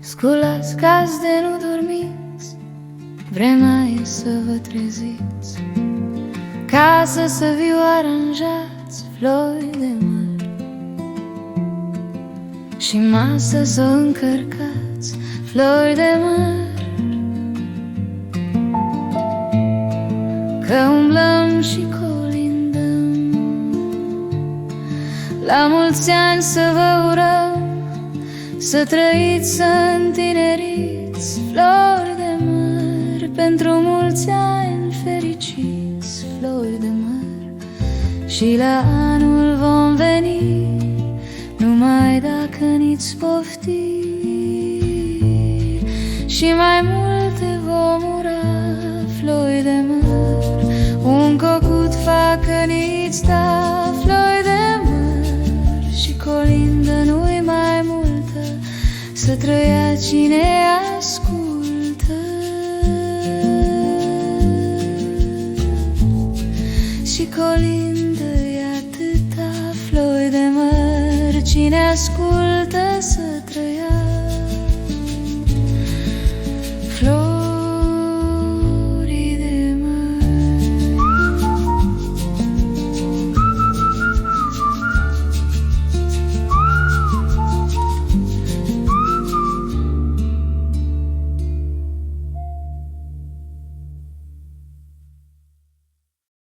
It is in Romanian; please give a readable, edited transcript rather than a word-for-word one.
Sculați caz de nu dormiți, vremea e să vă treziți. Casă să viu aranjați, flori de măr, și masă să încărcați, flori de măr. Că umblăm și colindăm, la mulți ani să vă urăm, să trăiți, să întineriți, flori de măr. Pentru mulți ani fericiți, flori de măr. Și la anul vom veni, numai dacă ni-ți pofti, și mai multe vom ura, flori de măr. Un cocut facă ni-ți da, flori de măr. Și colindă nu-i mai multă, să trăia cine ascultă. Și colindă-i atâta, flori de măr. Cine ascultă să trăia.